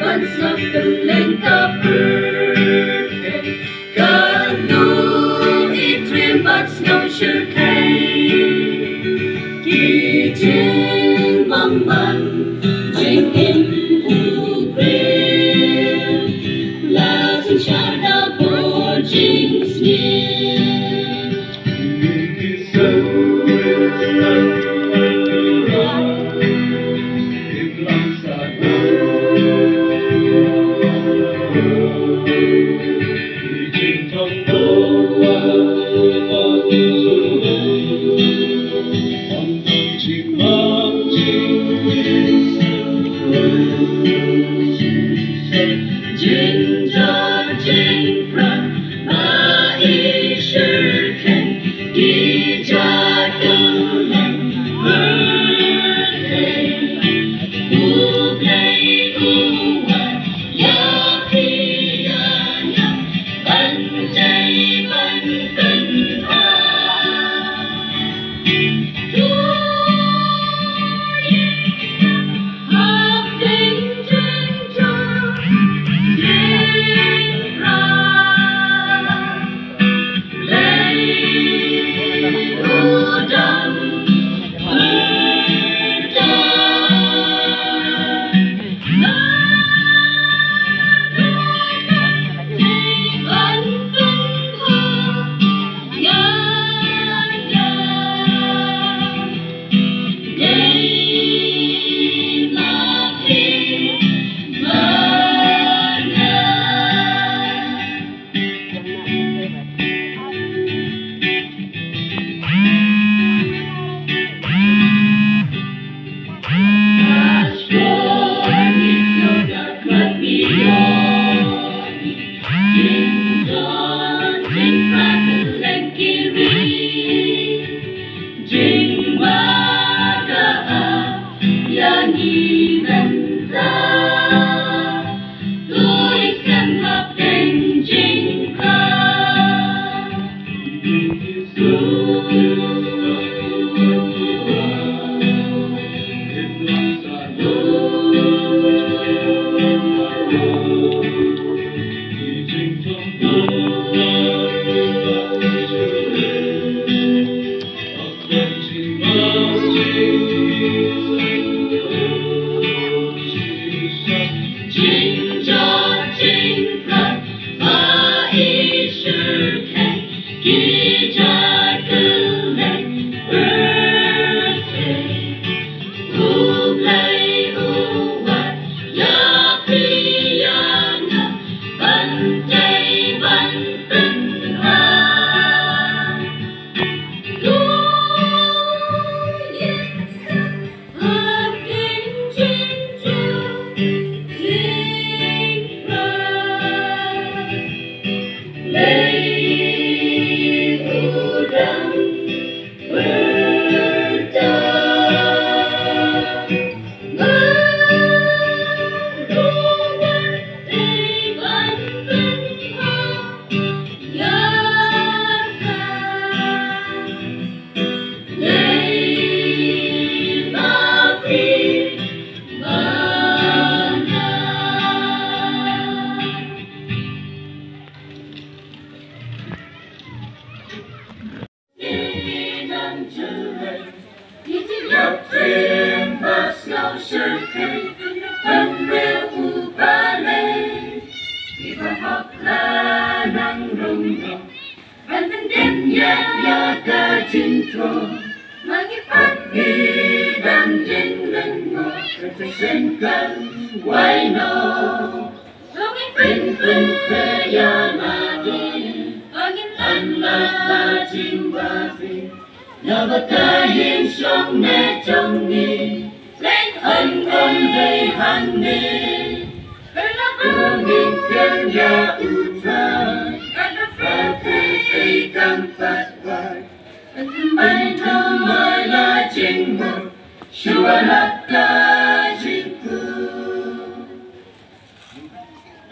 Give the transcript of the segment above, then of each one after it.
Con sông từng lên top birthday. Canoe, eat dream but snow sugarcane. Kỳ trên mong manh, trên in u green. Là xin cha đã bỏ chính nhiên. Kỳ sâu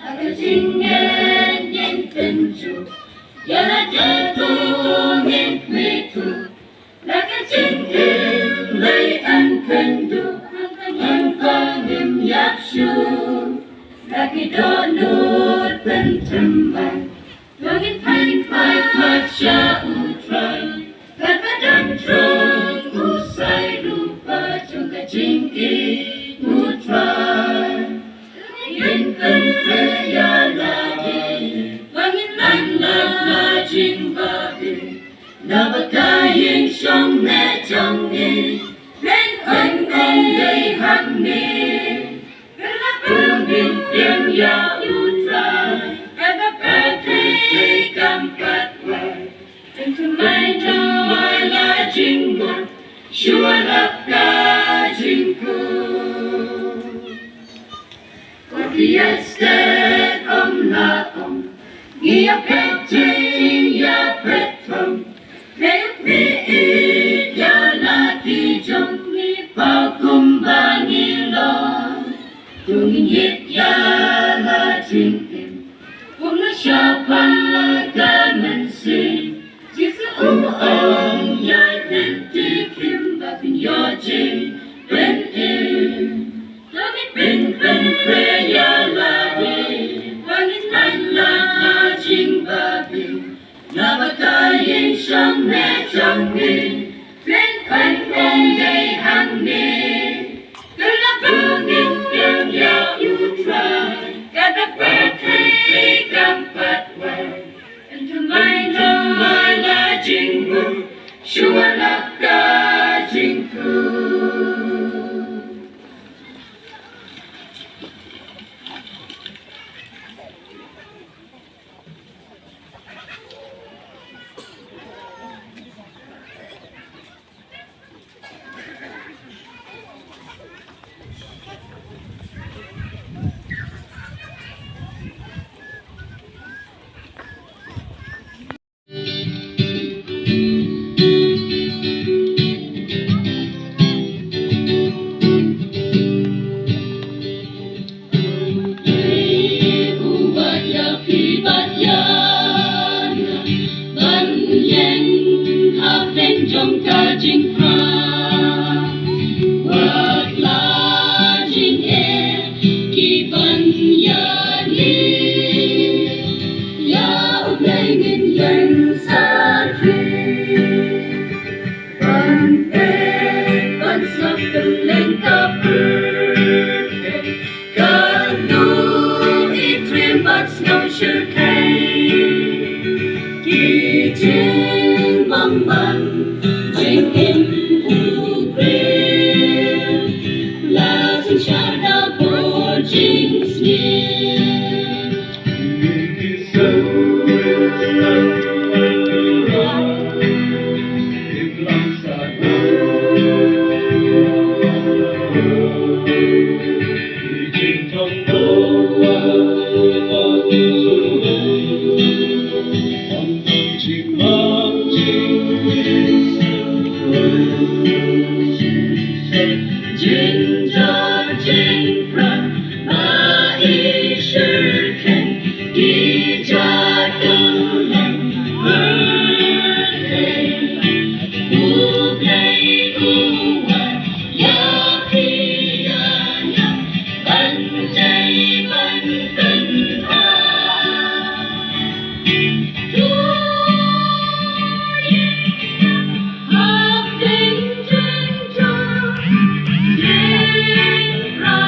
hakajing nhân tình chủ, giờ là trẻ tu nghiên mỹ tu, là cái chính in lấy ăn cần đủ. chu là khi đó nốt bên thầm bàn lo nghĩ thay phải phát cha u trai thật và đan trung u sai lupa trong cái chính ý u trai yên cơn khơi ya là đi và nghĩ lạnh là chính và đi nào bất cả yên trong mẹ trong đi lên anh đầy hằng ni phương điên tiếng ya u trai và bất thấy cảm phát hoài tình thương mai trong mai là chính buồn chúa lập cả chính cung có khi estet ông là ông nghĩa phép chính ya phép thông phép vị ya là khi trong mi bao cùng ba nghi lo tung hiệp ya là chính em cũng nó chào bằng lời ca mình xin chỉ sự ông nhai bên tí kim và bình yo trên bên em đó biết bên khuê ya là đi và nghĩ lạnh là chính và bình là bất cả yên trong mẹ trong mình bên anh ông đầy hàng ni cứ là phương yên tiếng ya u trai cả đất bạc thấy cảm phát hoài anh thương mai là chính cung chúa là cả chính cung Jong hakajing wat la jing ki ban ya ni ya uplay ngin yan sa tri ban sắp từng lên ta ca nu ít dream but snow sure kỳ trên băng băng Jing in Ukraine, last in shadow for Jing's near. Jing cho jing ra ba y sư khen đi cha đâu lần birthday u play u wa ya pi ya ya ban chay ban tân ha tu học tình chân cho Jing ra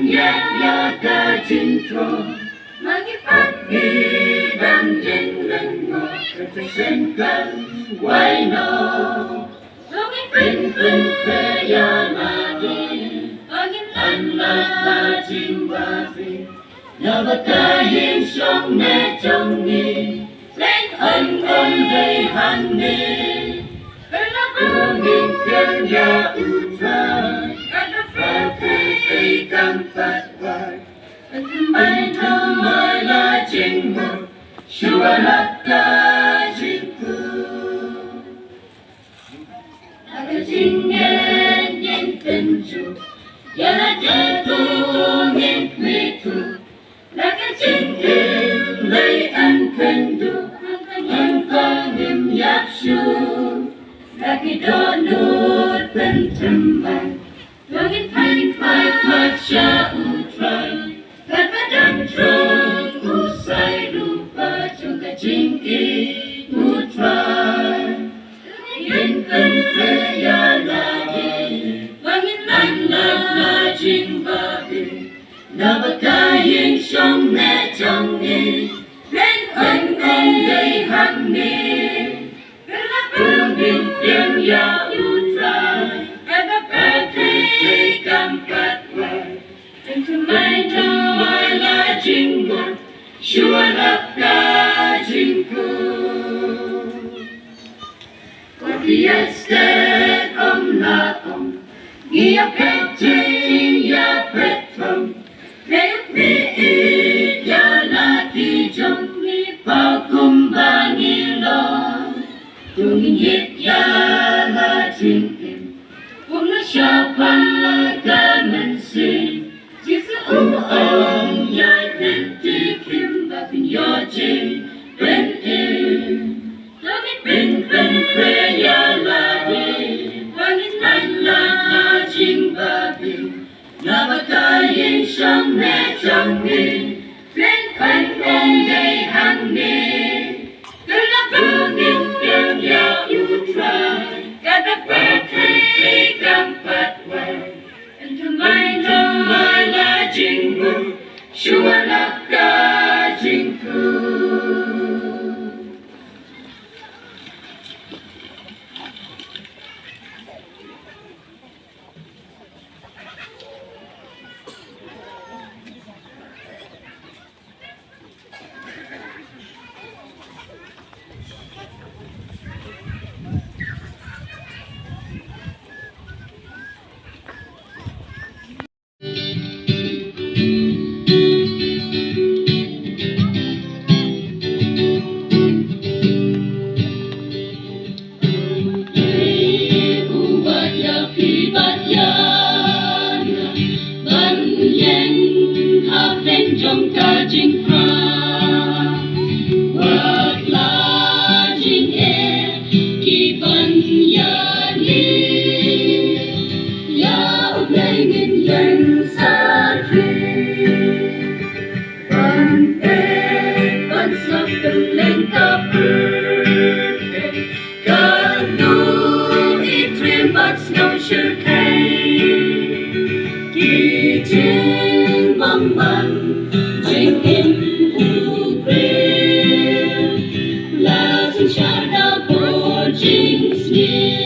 kadistrick12 Magipangidan jenglen mo representkan waino Longin pin kaya lagi Angin anak lajing babi Nabatayin siyong netong ni Lên ân ân đầy hằng ni Lungin kaya utay Kada fatay kang patway May thamay lajing mo Shualat kajingku Hakajing yen tenju Yana tungin kmitu Hakajing lay an kendu Ang kangim yapshu Lagi donut pentemban Longin paling mat siya utray Kadristrick12 usai lupa Jong utray Ingin kaya lagi Wangin anak lajing babi Nabatayin siyong netong ni Lên ân ân đầy hằng ni Lungin kaya utray Kada patay kang patway May thamay lajing mo Shualat kajingku Iaseng laong Iapetting yapetong Mayat miit yalati Jong Pagkumbangilong Tungin hit yalajing im Una siya palagamansin Jisa uong yai pentikim Bapin yojing ben im Longin ben kaya lagi Wangin anak lajing babi Nabatayin siyang netong ni Lên ân ân đầy hằng ni Lungin kaya utray Kada patay kang patway May thamay lajing mo Shualat kajingku Jong kajing pra Wat lajing kiban yani Ya ublengin yen sadri Bante bansak keleng kaperte Kanu itrim bat snow shirkay Kijing bangban Jing in Ukraine, Lazim Sharda Borjing Sneer.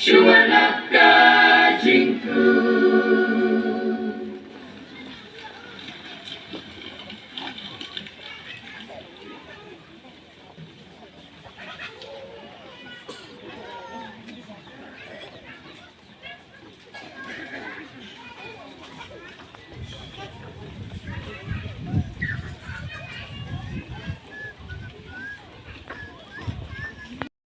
Sure enough,